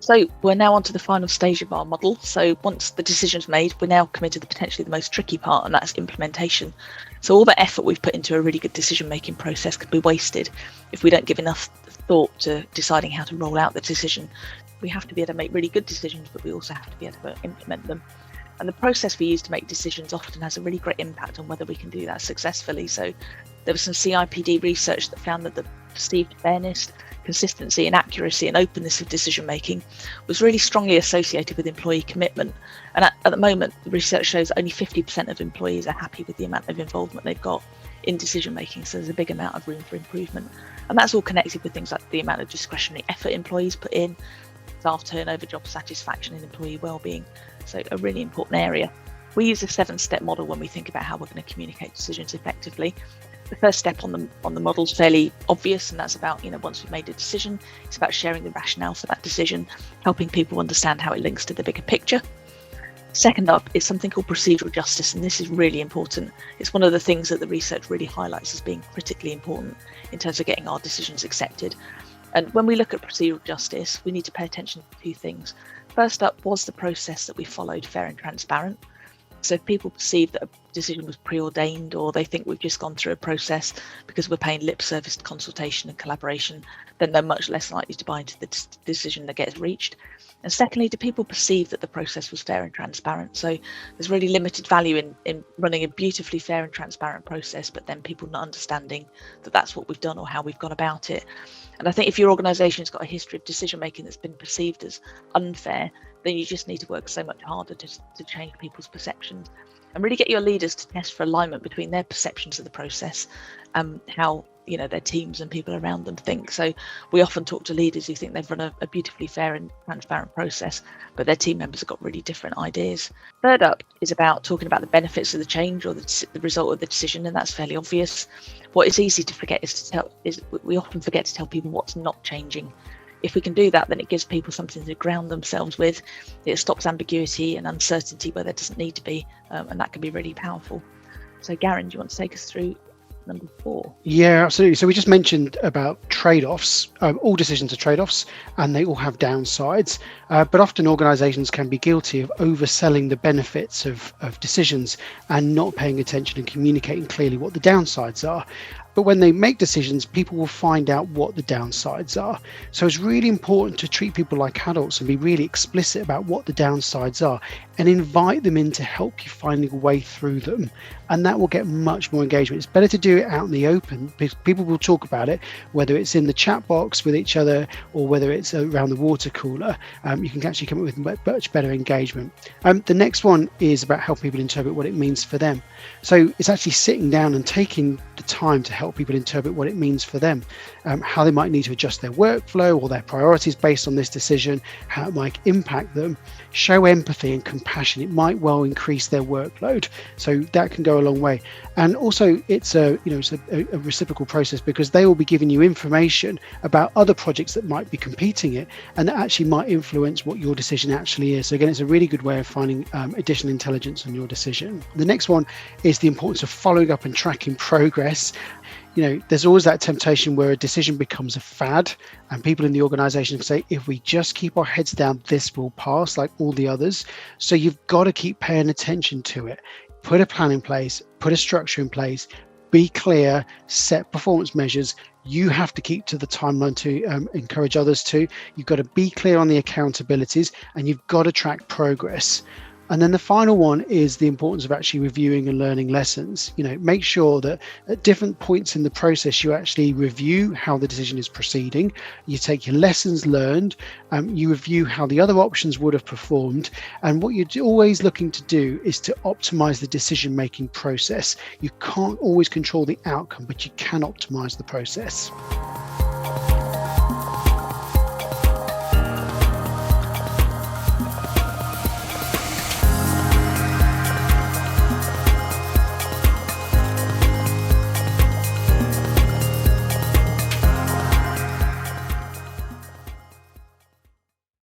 So we're now on to the final stage of our model. So once the decision's made, we're now coming to potentially the most tricky part, and that's implementation. So all the effort we've put into a really good decision-making process could be wasted if we don't give enough thought to deciding how to roll out the decision. We have to be able to make really good decisions, but we also have to be able to implement them. And the process we use to make decisions often has a really great impact on whether we can do that successfully. So there was some CIPD research that found that the perceived fairness, consistency and accuracy and openness of decision making was really strongly associated with employee commitment. And at the moment, the research shows only 50% of employees are happy with the amount of involvement they've got in decision making. So there's a big amount of room for improvement. And that's all connected with things like the amount of discretionary effort employees put in, staff turnover, job satisfaction and employee well-being. So a really important area. We use a 7-step model when we think about how we're going to communicate decisions effectively. The first step on the model is fairly obvious, and that's about, once we've made a decision, it's about sharing the rationale for that decision, helping people understand how it links to the bigger picture. Second up is something called procedural justice, and this is really important. It's one of the things that the research really highlights as being critically important in terms of getting our decisions accepted. And when we look at procedural justice, we need to pay attention to 2 things. First up, was the process that we followed fair and transparent? So if people perceive that a decision was preordained, or they think we've just gone through a process because we're paying lip service to consultation and collaboration, then they're much less likely to buy into the decision that gets reached. And secondly, do people perceive that the process was fair and transparent? So there's really limited value in running a beautifully fair and transparent process, but then people not understanding that that's what we've done or how we've gone about it. And I think if your organisation's got a history of decision making that's been perceived as unfair, then you just need to work so much harder to change people's perceptions and really get your leaders to test for alignment between their perceptions of the process and how their teams and people around them think. So we often talk to leaders who think they've run a beautifully fair and transparent process, but their team members have got really different ideas. Third up is about talking about the benefits of the change or the result of the decision, and that's fairly obvious. What is easy to forget is we often forget to tell people what's not changing. If we can do that, then it gives people something to ground themselves with. It stops ambiguity and uncertainty where there doesn't need to be, and that can be really powerful. So Garin, do you want to take us through number 4? Yeah, absolutely. So we just mentioned about trade-offs. All decisions are trade-offs and they all have downsides, but often organisations can be guilty of overselling the benefits of decisions and not paying attention and communicating clearly what the downsides are. But when they make decisions, people will find out what the downsides are. So it's really important to treat people like adults and be really explicit about what the downsides are and invite them in to help you finding a way through them. And that will get much more engagement. It's better to do it out in the open because people will talk about it, whether it's in the chat box with each other or whether it's around the water cooler. You can actually come up with much better engagement. The next one is about helping people interpret what it means for them. So it's actually sitting down and taking the time to help people interpret what it means for them, how they might need to adjust their workflow or their priorities based on this decision, how it might impact them. Show empathy and compassion. It might well increase their workload, so that can go a long way. And also it's a reciprocal process because they will be giving you information about other projects that might be competing it and that actually might influence what your decision actually is. So again, it's a really good way of finding additional intelligence on your decision. The next one is the importance of following up and tracking progress. There's always that temptation where a decision becomes a fad and people in the organization say, if we just keep our heads down, this will pass like all the others. So you've got to keep paying attention to it. Put a plan in place, put a structure in place, be clear, set performance measures. You have to keep to the timeline to encourage others to. You've got to be clear on the accountabilities and you've got to track progress. And then the final one is the importance of actually reviewing and learning lessons. Make sure that at different points in the process, you actually review how the decision is proceeding. You take your lessons learned, you review how the other options would have performed. And what you're always looking to do is to optimize the decision-making process. You can't always control the outcome, but you can optimize the process.